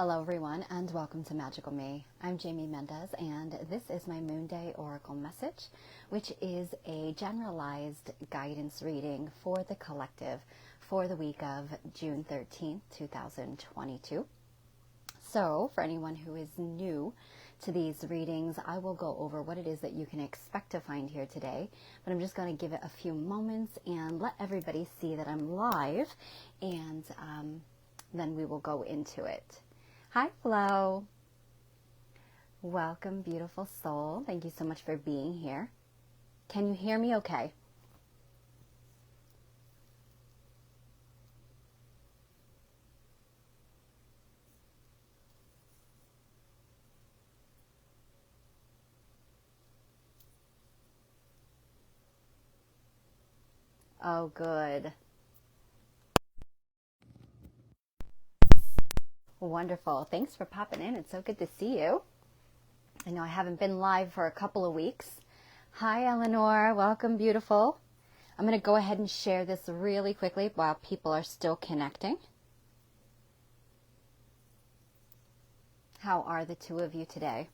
Hello everyone and welcome to Magical Me. I'm Jamie Mendez and this is my Moonday Oracle Message, which is a generalized guidance reading for the collective for the week of June 13th, 2022. So for anyone who is new to these readings, I will go over what it is that you can expect to find here today, but I'm just going to give it a few moments and let everybody see that I'm live, and then we will go into it. Hi, Flo. Welcome, beautiful soul. Thank you so much for being here. Can you hear me okay? Oh, good. Wonderful. Thanks for popping in. It's so good to see you. I know I haven't been live for a couple of weeks. Hi, Eleanor. Welcome, beautiful. I'm going to go ahead and share this really quickly while people are still connecting. How are the two of you today?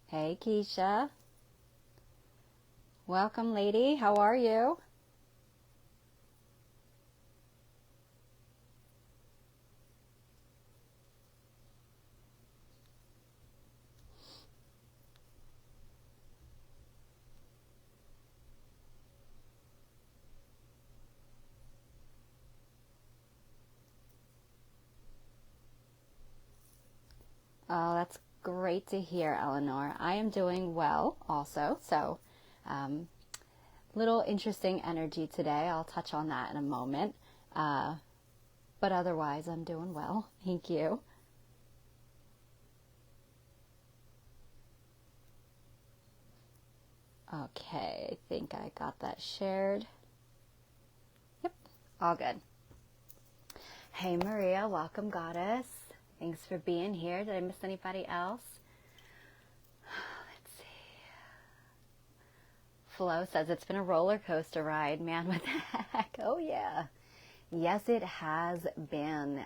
Hey, Keisha. Welcome, lady. How are you? Oh, that's great to hear, Eleanor. I am doing well also. So, little interesting energy today. I'll touch on that in a moment. But otherwise, I'm doing well. Thank you. Okay, I think I got that shared. Yep, all good. Hey, Maria. Welcome, Goddess. Thanks for being here. Did I miss anybody else? Let's see. Flo says it's been a roller coaster ride. Man, what the heck? Oh, yeah. Yes, it has been.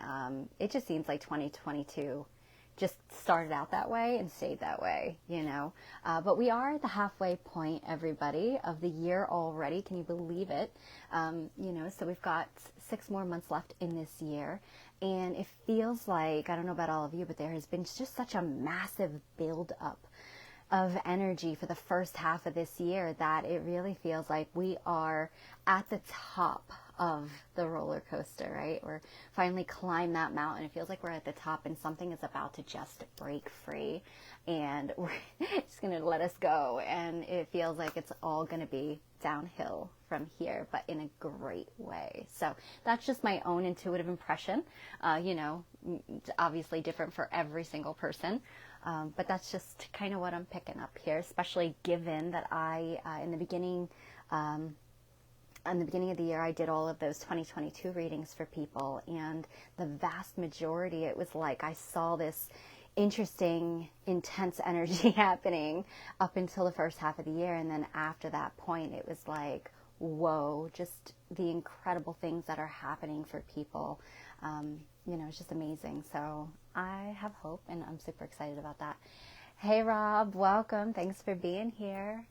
It just seems like 2022 just started out that way and stayed that way, you know. But we are at the halfway point, everybody, of the year already. Can you believe it? So we've got 6 more months left in this year. And it feels like, I don't know about all of you, but there has been just such a massive build-up of energy for the first half of this year that it really feels like we are at the top of the roller coaster, right? We're finally climbed that mountain. It feels like we're at the top and something is about to just break free and we're just going to let us go. And it feels like it's all going to be downhill from here, but in a great way. So that's just my own intuitive impression. Obviously different for every single person. But that's just kind of what I'm picking up here, especially given that in the beginning of the year, I did all of those 2022 readings for people, and the vast majority, it was like I saw this interesting, intense energy happening up until the first half of the year, and then after that point, it was like, whoa, just the incredible things that are happening for people. It's just amazing. So I have hope, and I'm super excited about that. Hey, Rob, welcome. Thanks for being here.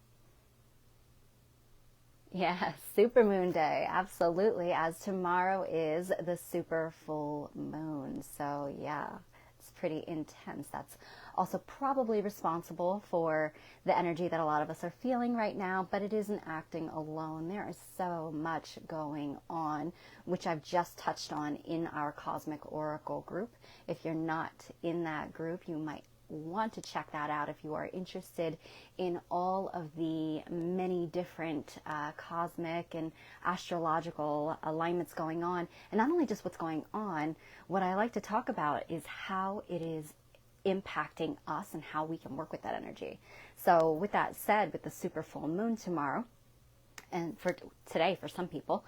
Yeah, super moon day. Absolutely. As tomorrow is the super full moon. So yeah, it's pretty intense. That's also probably responsible for the energy that a lot of us are feeling right now, but it isn't acting alone. There is so much going on, which I've just touched on in our Cosmic Oracle group. If you're not in that group, you might want to check that out if you are interested in all of the many different cosmic and astrological alignments going on. And not only just what's going on, what I like to talk about is how it is impacting us and how we can work with that energy. So with that said, with the super full moon tomorrow, and for today for some people,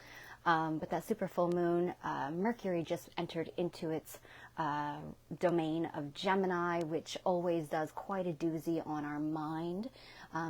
But that super full moon, Mercury just entered into its domain of Gemini, which always does quite a doozy on our mind.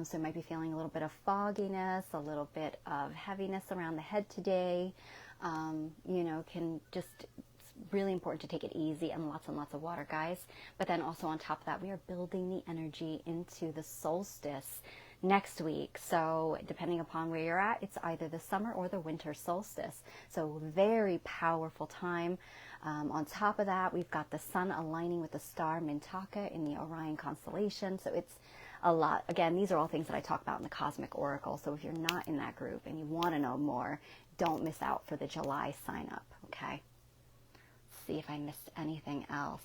So you might be feeling a little bit of fogginess, a little bit of heaviness around the head today. Can just, it's really important to take it easy and lots of water, guys. But then also on top of that, we are building the energy into the solstice next week. So depending upon where you're at, it's either the summer or the winter solstice. So very powerful time. On top of that, we've got the sun aligning with the star Mintaka in the Orion constellation. So it's a lot. Again, these are all things that I talk about in the Cosmic Oracle. So if you're not in that group and you want to know more, don't miss out for the July sign up. Okay. Let's see if I missed anything else.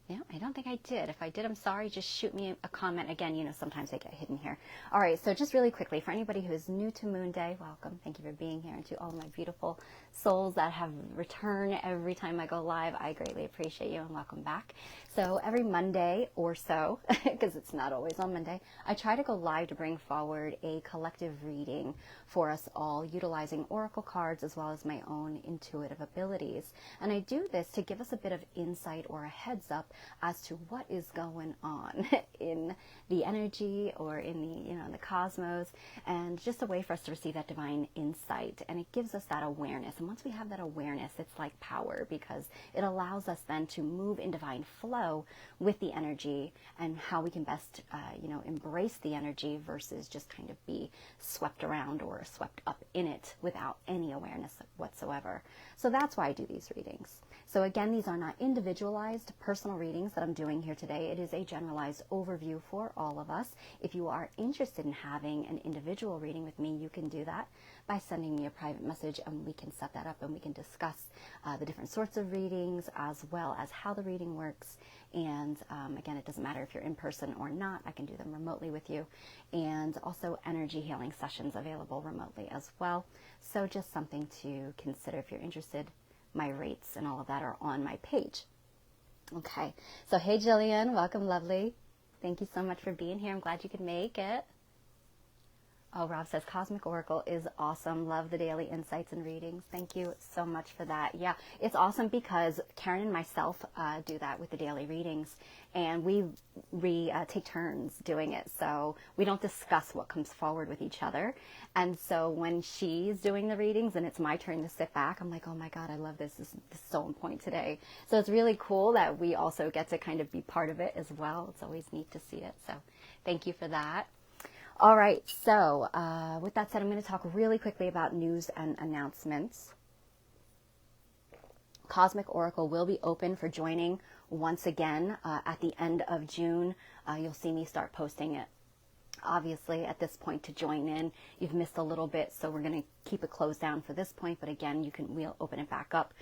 Yeah, I don't think I did. If I did, I'm sorry. Just shoot me a comment. Again, sometimes they get hidden here. All right, so just really quickly, for anybody who is new to Moonday, welcome. Thank you for being here. And to all my beautiful souls that have returned every time I go live, I greatly appreciate you and welcome back. So every Monday or so, because it's not always on Monday, I try to go live to bring forward a collective reading for us all, utilizing oracle cards as well as my own intuitive abilities. And I do this to give us a bit of insight or a heads up as to what is going on in the energy or in the cosmos, and just a way for us to receive that divine insight. And it gives us that awareness. And once we have that awareness, it's like power, because it allows us then to move in divine flow with the energy and how we can best, embrace the energy versus just kind of be swept around or swept up in it without any awareness whatsoever. So that's why I do these readings. So again, these are not individualized personal readings that I'm doing here today. It is a generalized overview for all of us. If you are interested in having an individual reading with me, you can do that by sending me a private message, and we can set that up and we can discuss the different sorts of readings as well as how the reading works. And again, it doesn't matter if you're in person or not. I can do them remotely with you. And also energy healing sessions available remotely as well. So just something to consider if you're interested. My rates and all of that are on my page. Okay, so hey Jillian, welcome, lovely. Thank you so much for being here. I'm glad you could make it. Oh, Rob says Cosmic Oracle is awesome. Love the daily insights and readings. Thank you so much for that. Yeah, it's awesome because Karen and myself do that with the daily readings, and we take turns doing it. So we don't discuss what comes forward with each other. And so when she's doing the readings and it's my turn to sit back, I'm like, oh my God, I love this. This is so on point today. So it's really cool that we also get to kind of be part of it as well. It's always neat to see it. So thank you for that. All right, so with that said, I'm going to talk really quickly about news and announcements. Cosmic Oracle will be open for joining once again at the end of June. You'll see me start posting it. Obviously, at this point to join in, you've missed a little bit, so we're going to keep it closed down for this point. But again, we'll open it back up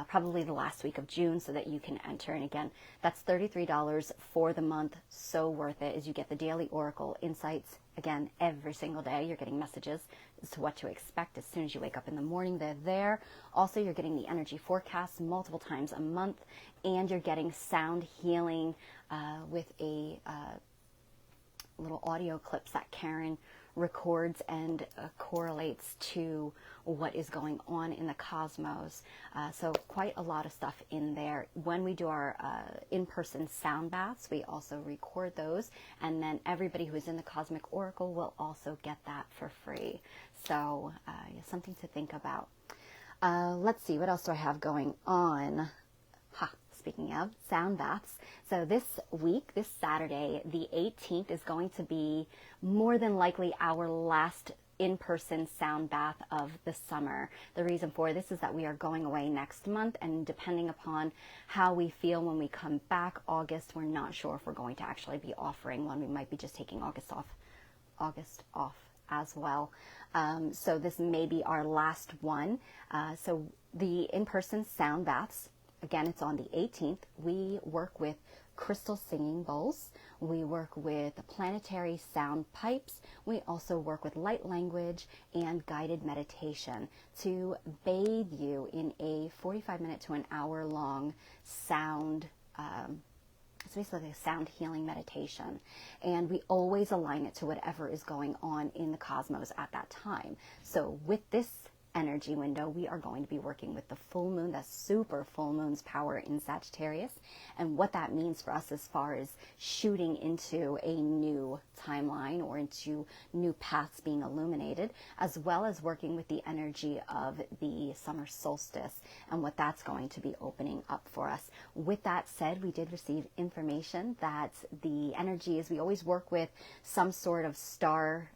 probably the last week of June so that you can enter. And again, that's $33 for the month. So worth it, as you get the daily Oracle insights. Again, every single day you're getting messages as to what to expect as soon as you wake up in the morning. They're there. Also, you're getting the energy forecasts multiple times a month, and you're getting sound healing with a little audio clips that Karen records and correlates to what is going on in the cosmos. So quite a lot of stuff in there. When we do our in-person sound baths, we also record those, and then everybody who is in the Cosmic Oracle will also get that for free. So something to think about. Let's see, what else do I have going on? Speaking of sound baths, so this week, this Saturday, the 18th, is going to be more than likely our last in-person sound bath of the summer. The reason for this is that we are going away next month, and depending upon how we feel when we come back August, we're not sure if we're going to actually be offering one. We might be just taking August off as well. So this may be our last one. So the in-person sound baths, again, it's on the 18th. We work with crystal singing bowls. We work with planetary sound pipes. We also work with light language and guided meditation to bathe you in a 45-minute to an hour long sound It's basically a sound healing meditation. And we always align it to whatever is going on in the cosmos at that time. So with this energy window, we are going to be working with the full moon, the super full moon's power in Sagittarius, and what that means for us as far as shooting into a new timeline or into new paths being illuminated, as well as working with the energy of the summer solstice and what that's going to be opening up for us. With that said, we did receive information that the energies, we always work with some sort of star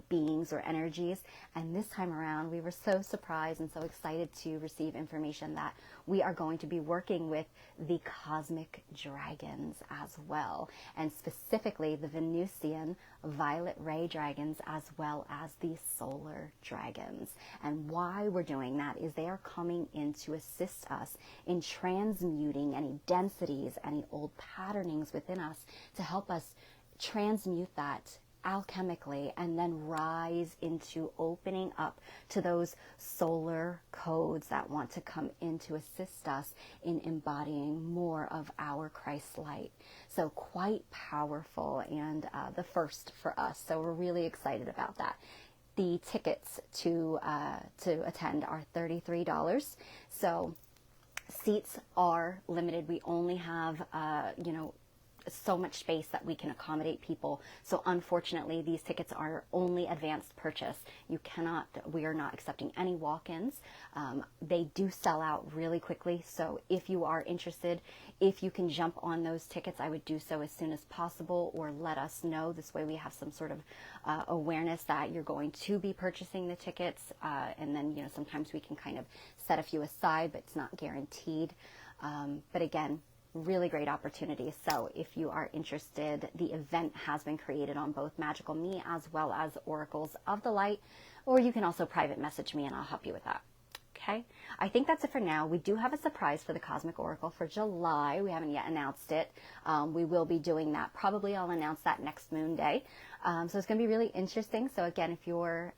beings or energies, and this time around we were so surprised and so excited to receive information that we are going to be working with the cosmic dragons as well, and specifically the Venusian violet ray dragons as well as the solar dragons. And why we're doing that is they are coming in to assist us in transmuting any densities, any old patternings within us, to help us transmute that alchemically and then rise into opening up to those solar codes that want to come in to assist us in embodying more of our Christ light. So quite powerful, and the first for us. So we're really excited about that. The tickets to attend are $33. So seats are limited. We only have, so much space that we can accommodate people. So unfortunately, these tickets are only advanced purchase. We are not accepting any walk-ins. They do sell out really quickly. So if you are interested, if you can jump on those tickets, I would do so as soon as possible, or let us know. This way we have some sort of awareness that you're going to be purchasing the tickets. And then, sometimes we can kind of set a few aside, but it's not guaranteed. But again, really great opportunity. So if you are interested, the event has been created on both Magickal Me as well as Oracles of the Light, or you can also private message me and I'll help you with that. Okay, I think that's it for now. We do have a surprise for the Cosmic Oracle for July. We haven't yet announced it. We will be doing that. Probably I'll announce that next moon day. So it's going to be really interesting. So again, if you're,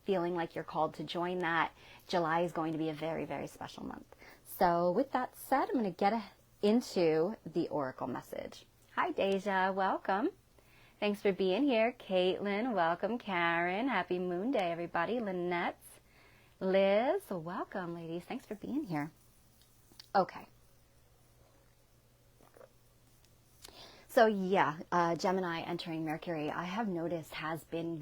feeling like you're called to join that, July is going to be a very, very special month. So with that said, I'm going to get into the Oracle message. Hi, Deja. Welcome. Thanks for being here. Caitlin, welcome. Karen, happy Moon Day, everybody. Lynette, Liz, welcome, ladies. Thanks for being here. Okay. So yeah, Gemini entering Mercury, I have noticed has been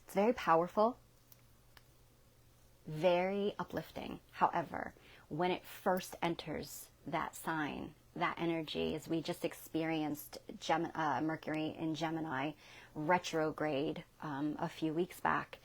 it's very powerful, very uplifting. However, when it first enters that sign, that energy, as we just experienced Mercury in Gemini retrograde a few weeks back,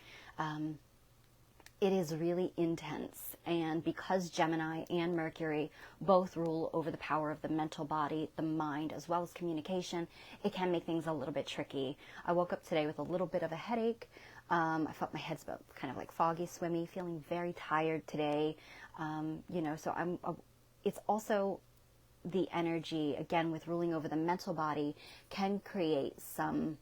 it is really intense. And because Gemini and Mercury both rule over the power of the mental body, the mind, as well as communication, it can make things a little bit tricky. I woke up today with a little bit of a headache. I felt my head's kind of like foggy, swimmy, feeling very tired today. So it's also the energy, again, with ruling over the mental body, can create some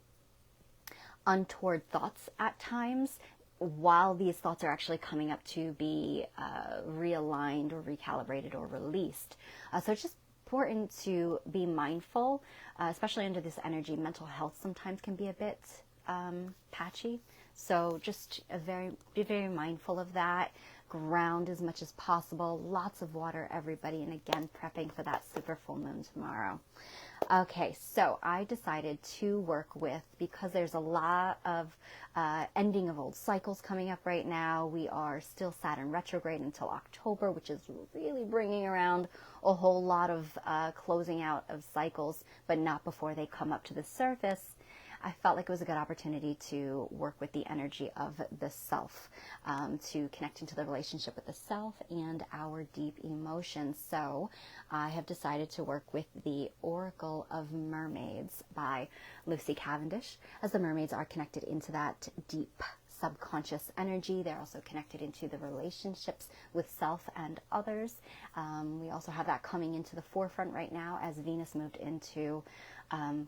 untoward thoughts at times, while these thoughts are actually coming up to be realigned or recalibrated or released. So it's just important to be mindful, especially under this energy. Mental health sometimes can be a bit patchy. So just be very mindful of that. Ground as much as possible. Lots of water, everybody. And again, prepping for that super full moon tomorrow. Okay, so I decided to work with, because there's a lot of ending of old cycles coming up right now. We are still Saturn retrograde until October, which is really bringing around a whole lot of closing out of cycles, but not before they come up to the surface. I felt like it was a good opportunity to work with the energy of the self, to connect into the relationship with the self and our deep emotions. So I have decided to work with the Oracle of Mermaids by Lucy Cavendish, as the mermaids are connected into that deep subconscious energy. They're also connected into the relationships with self and others. We also have that coming into the forefront right now as Venus moved into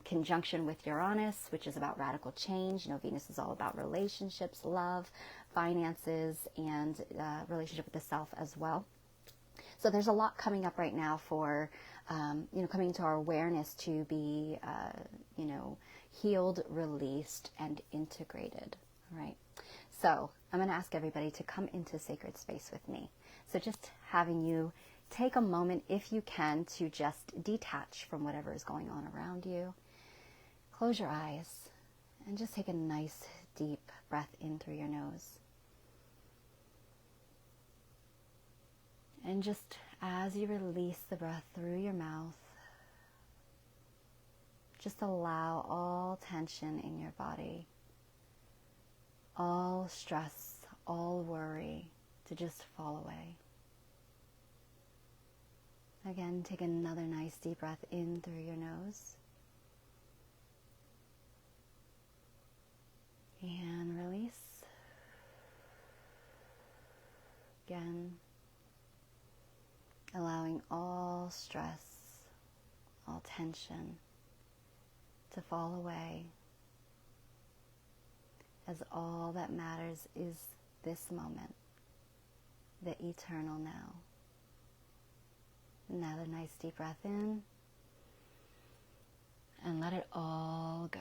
conjunction with Uranus, which is about radical change. Venus is all about relationships, love, finances, and relationship with the self as well. So there's a lot coming up right now for, coming into our awareness to be, healed, released, and integrated, right? So I'm going to ask everybody to come into sacred space with me. So just having you take a moment, if you can, to just detach from whatever is going on around you. Close your eyes and just take a nice deep breath in through your nose. And just as you release the breath through your mouth, just allow all tension in your body, all stress, all worry to just fall away. Again, take another nice deep breath in through your nose. And release. Again, allowing all stress, all tension to fall away, as all that matters is this moment, the eternal now. Another nice deep breath in, and let it all go.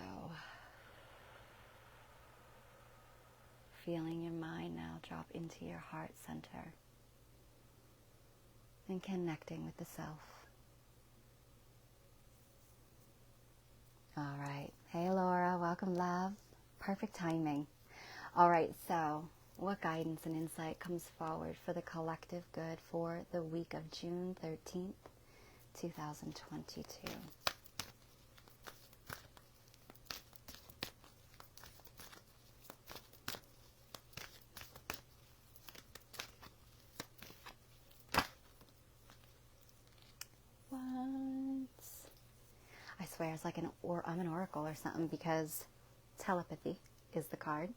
Feeling your mind now drop into your heart center and connecting with the self. All right. Hey, Laura. Welcome, love. Perfect timing. All right. So what guidance and insight comes forward for the collective good for the week of June 13th, 2022? I swear it's like I'm an oracle or something, because telepathy is the card.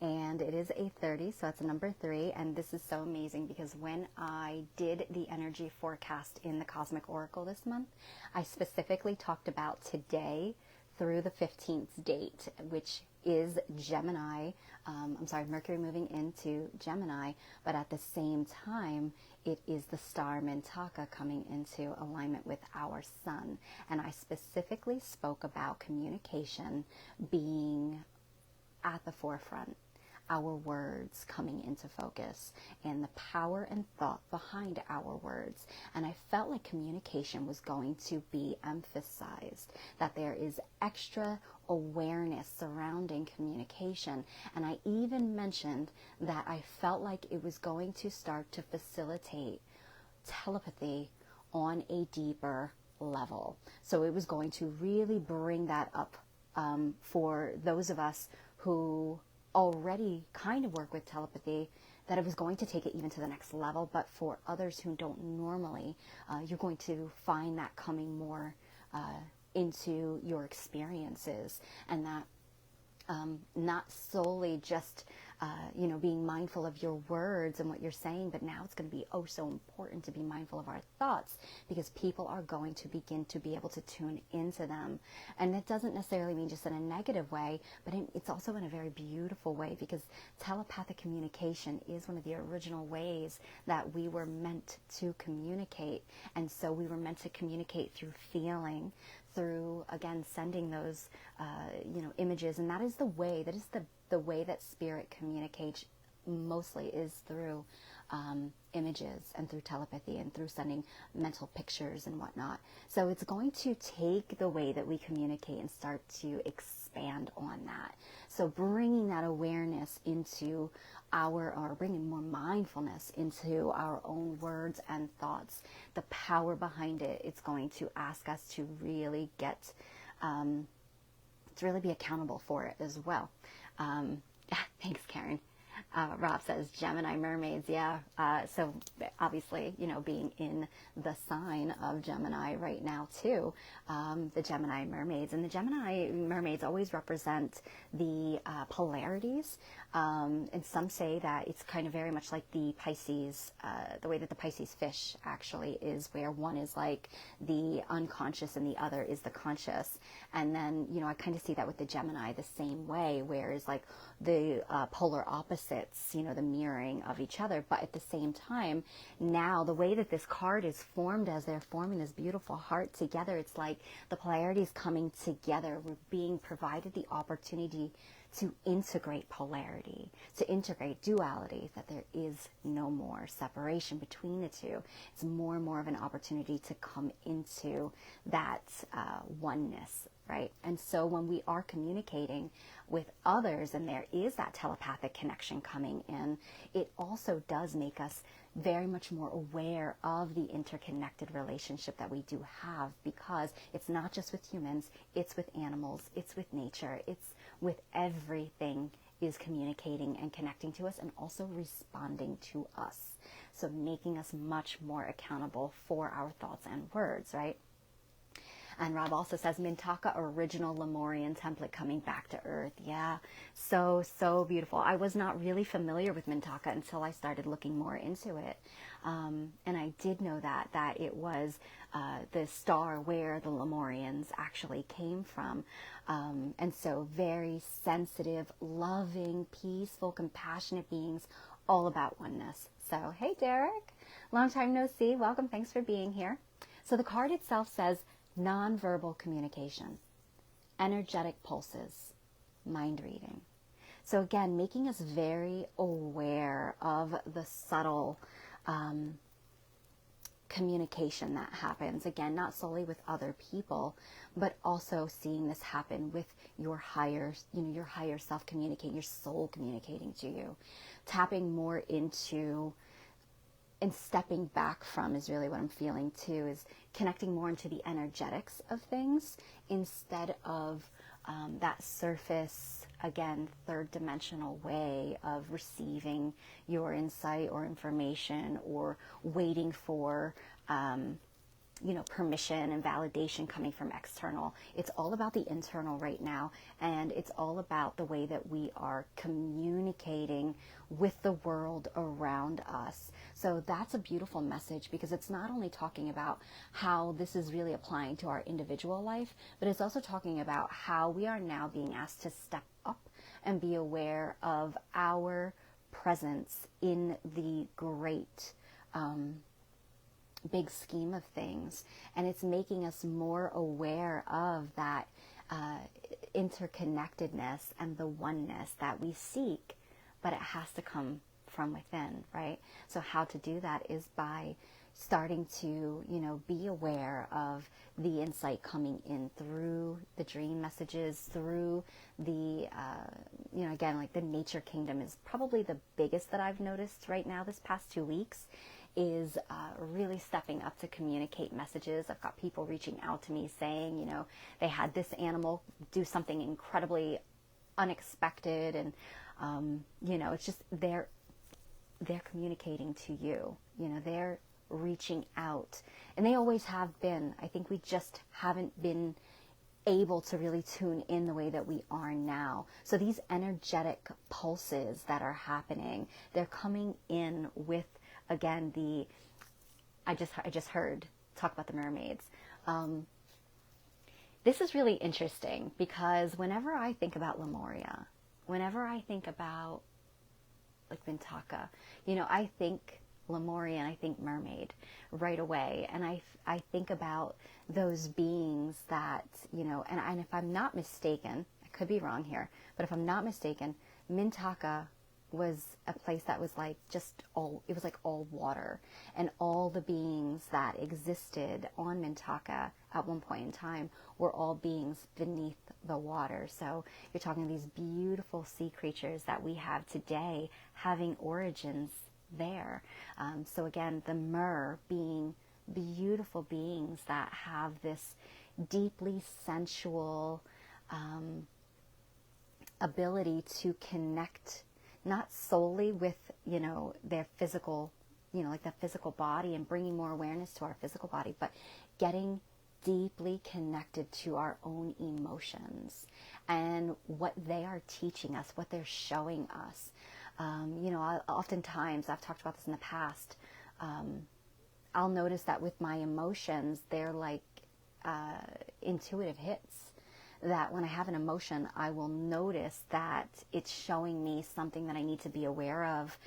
And it is 8:30, so that's a number 3. And this is so amazing because when I did the energy forecast in the Cosmic Oracle this month, I specifically talked about today through the 15th date, which is Gemini. Mercury moving into Gemini, but at the same time, it is the star Mintaka coming into alignment with our sun. And I specifically spoke about communication being at the forefront, our words coming into focus, and the power and thought behind our words. And I felt like communication was going to be emphasized, that there is extra awareness surrounding communication. And I even mentioned that I felt like it was going to start to facilitate telepathy on a deeper level. So it was going to really bring that up for those of us who already kind of work with telepathy, that it was going to take it even to the next level. But for others who don't normally, you're going to find that coming more into your experiences, and that not solely just being mindful of your words and what you're saying, but now it's going to be so important to be mindful of our thoughts, because people are going to begin to be able to tune into them. And that doesn't necessarily mean just in a negative way, but it's also in a very beautiful way, because telepathic communication is one of the original ways that we were meant to communicate. And so we were meant to communicate through feeling, through, again, sending those images. And that is the way that spirit communicates mostly, is through images and through telepathy and through sending mental pictures and whatnot. So it's going to take the way that we communicate and start to expand on that. So bringing that awareness into bringing more mindfulness into our own words and thoughts, the power behind it, it's going to ask us to really to really be accountable for it as well. Thanks, Karen. Rob says Gemini mermaids. Yeah. So obviously, being in the sign of Gemini right now too, the Gemini mermaids, and the Gemini mermaids always represent the polarities. And some say that it's kind of very much like the Pisces, the way that the Pisces fish actually is, where one is like the unconscious and the other is the conscious. And then, I kind of see that with the Gemini the same way, where it's like the polar opposite opposites, you know, the mirroring of each other. But at the same time, now the way that this card is formed, as they're forming this beautiful heart together, it's like the polarities coming together. We're being provided the opportunity to integrate polarity, to integrate duality, that there is no more separation between the two. It's more and more of an opportunity to come into that oneness, right? And so when we are communicating with others and there is that telepathic connection coming in, it also does make us very much more aware of the interconnected relationship that we do have, because it's not just with humans, it's with animals, it's with nature, it's with everything is communicating and connecting to us and also responding to us. So making us much more accountable for our thoughts and words, right? And Rob also says, Mintaka original Lemurian template coming back to Earth. Yeah, so beautiful. I was not really familiar with Mintaka until I started looking more into it. And I did know that it was the star where the Lemurians actually came from. And so very sensitive, loving, peaceful, compassionate beings, all about oneness. So, hey, Derek, long time no see. Welcome. Thanks for being here. So the card itself says, nonverbal communication, energetic pulses, mind reading. So again, making us very aware of the subtle communication that happens. Again, not solely with other people, but also seeing this happen with your higher self communicating, your soul communicating to you. Tapping more into and stepping back from is really what I'm feeling too, is connecting more into the energetics of things instead of that surface, again, third dimensional way of receiving your insight or information or waiting for permission and validation coming from external. It's all about the internal right now, and it's all about the way that we are communicating with the world around us. So that's a beautiful message, because it's not only talking about how this is really applying to our individual life, but it's also talking about how we are now being asked to step up and be aware of our presence in the great big scheme of things. And it's making us more aware of that interconnectedness and the oneness that we seek, but it has to come from within, right? So how to do that is by starting to, be aware of the insight coming in through the dream messages, through the, again, like the nature kingdom is probably the biggest that I've noticed right now this past 2 weeks, is really stepping up to communicate messages. I've got people reaching out to me saying, they had this animal do something incredibly unexpected, and, it's just they're communicating to you. They're reaching out, and they always have been. I think we just haven't been able to really tune in the way that we are now. So these energetic pulses that are happening, they're coming in with, again, I just heard talk about the mermaids. This is really interesting, because whenever I think about Lemuria, whenever I think about like Mintaka, I think Lemurian, I think mermaid right away. And I think about those beings that, and if I'm not mistaken, I could be wrong here, but if I'm not mistaken, Mintaka was a place that was like it was like all water, and all the beings that existed on Mintaka at one point in time were all beings beneath the water. So you're talking these beautiful sea creatures that we have today having origins there. So again, the mer being beautiful beings that have this deeply sensual ability to connect, not solely with, their physical, like the physical body and bringing more awareness to our physical body, but getting deeply connected to our own emotions and what they are teaching us, what they're showing us. Oftentimes, I've talked about this in the past, I'll notice that with my emotions, they're like intuitive hits. that when I have an emotion, I will notice that it's showing me something that I need to be aware of,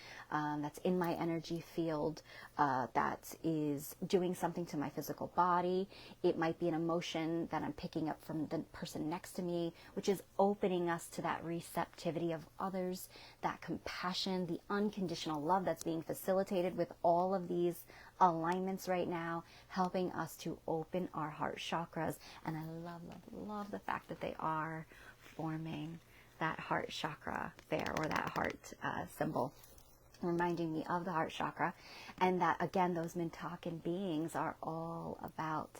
that's in my energy field, that is doing something to my physical body. It might be an emotion that I'm picking up from the person next to me, which is opening us to that receptivity of others, that compassion, the unconditional love that's being facilitated with all of these alignments right now, helping us to open our heart chakras. And I love, love, love the fact that they are forming that heart chakra there, or that heart symbol, reminding me of the heart chakra. And that, again, those Mintakan beings are all about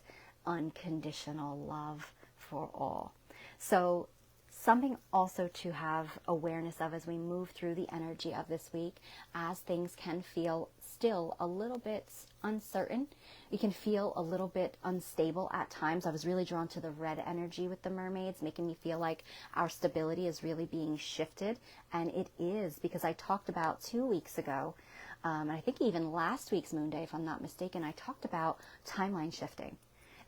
unconditional love for all. So something also to have awareness of as we move through the energy of this week, as things can feel still a little bit uncertain. You can feel a little bit unstable at times. I was really drawn to the red energy with the mermaids, making me feel like our stability is really being shifted. And it is, because I talked about 2 weeks ago, and I think even last week's Moonday, if I'm not mistaken, I talked about timeline shifting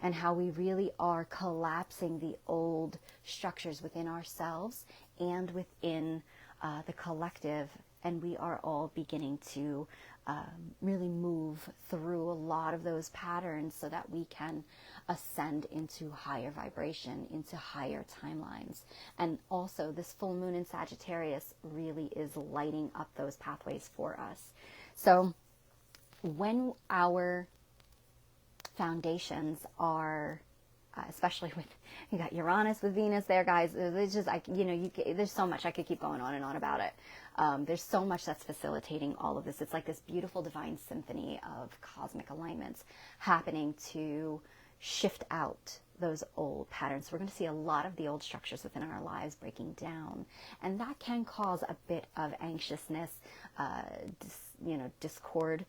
and how we really are collapsing the old structures within ourselves and within the collective. And we are all beginning to really move through a lot of those patterns so that we can ascend into higher vibration, into higher timelines. And also this full moon in Sagittarius really is lighting up those pathways for us. So when our foundations are, especially with, you got Uranus with Venus there, guys. It's just, there's so much. I could keep going on and on about it. There's so much that's facilitating all of this. It's like this beautiful divine symphony of cosmic alignments happening to shift out those old patterns. We're going to see a lot of the old structures within our lives breaking down, and that can cause a bit of anxiousness, discord.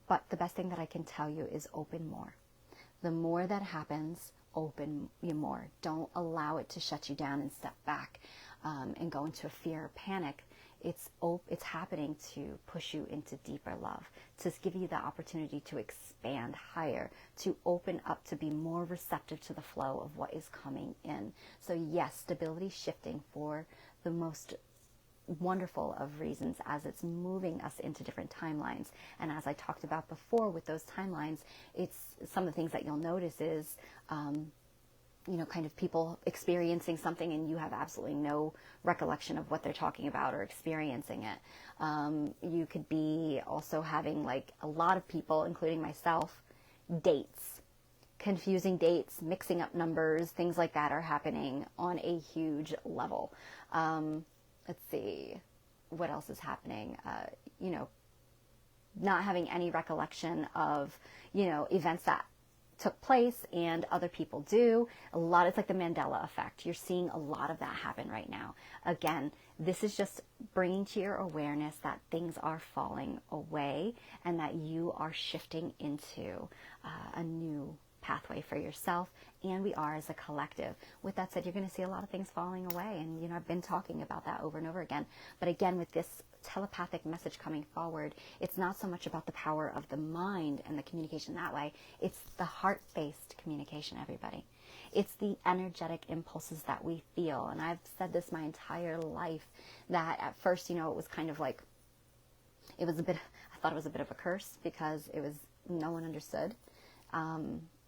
But the best thing that I can tell you is open more. The more that happens, open you more. Don't allow it to shut you down and step back and go into a fear or panic. It's happening to push you into deeper love, to give you the opportunity to expand higher, to open up, to be more receptive to the flow of what is coming in. So yes, stability shifting for the most wonderful of reasons, as it's moving us into different timelines. And as I talked about before with those timelines, it's some of the things that you'll notice is kind of people experiencing something and you have absolutely no recollection of what they're talking about or experiencing it. You could be also having, like a lot of people, including myself, dates, confusing dates, mixing up numbers, things like that are happening on a huge level. Let's see, what else is happening? Not having any recollection of, events that took place and other people do. It's like the Mandela effect. You're seeing a lot of that happen right now. Again, this is just bringing to your awareness that things are falling away and that you are shifting into a new pathway for yourself, and we are as a collective. With that said, you're going to see a lot of things falling away, and I've been talking about that over and over again. But again, with this telepathic message coming forward, it's not so much about the power of the mind and the communication that way. It's the heart-based communication, everybody. It's the energetic impulses that we feel. And I've said this my entire life, that at first, it was kind of like, I thought it was a bit of a curse because no one understood.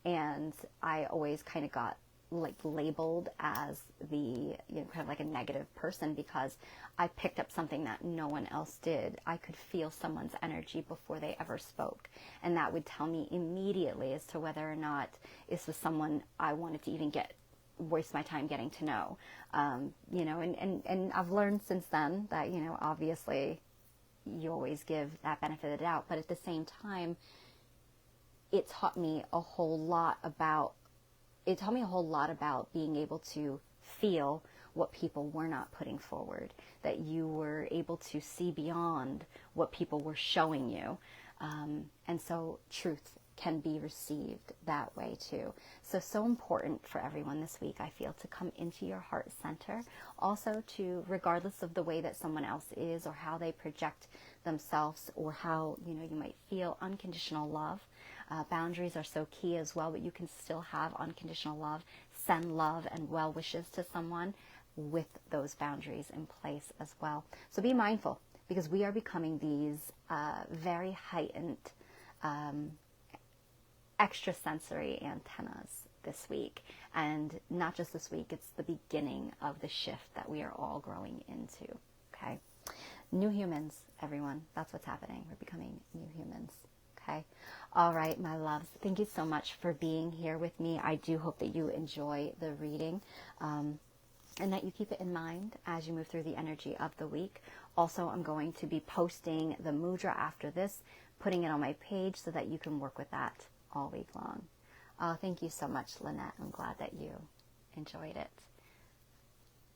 And I always kind of got labeled as the, kind of like a negative person because I picked up something that no one else did. I could feel someone's energy before they ever spoke. And that would tell me immediately as to whether or not this was someone I wanted to even waste my time getting to know. And I've learned since then that, obviously you always give that benefit of the doubt, but at the same time, it taught me a whole lot about being able to feel what people were not putting forward, that you were able to see beyond what people were showing you. And so truth can be received that way too. So important for everyone this week, I feel, to come into your heart center. Also to, regardless of the way that someone else is or how they project themselves or how, you might feel, unconditional love. Boundaries are so key as well, but you can still have unconditional love. send love and well wishes to someone with those boundaries in place as well. So be mindful, because we are becoming these very heightened extrasensory antennas this week. And not just this week, it's the beginning of the shift that we are all growing into, okay? New humans, everyone. That's what's happening. We're becoming new humans, okay? All right, my loves. Thank you so much for being here with me. I do hope that you enjoy the reading, and that you keep it in mind as you move through the energy of the week. Also, I'm going to be posting the mudra after this, putting it on my page so that you can work with that all week long. Oh, thank you so much, Lynette. I'm glad that you enjoyed it.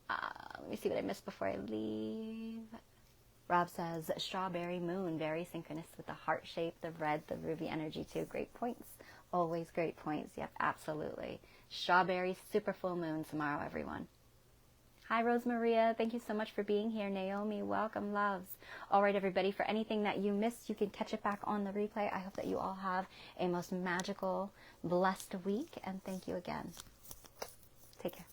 Let me see what I missed before I leave. Rob says, strawberry moon, very synchronous with the heart shape, the red, the ruby energy too. Great points. Always great points. Yep, absolutely. Strawberry super full moon tomorrow, everyone. Hi, Rosemaria. Thank you so much for being here. Naomi, welcome, loves. All right, everybody, for anything that you missed, you can catch it back on the replay. I hope that you all have a most magical, blessed week, and thank you again. Take care.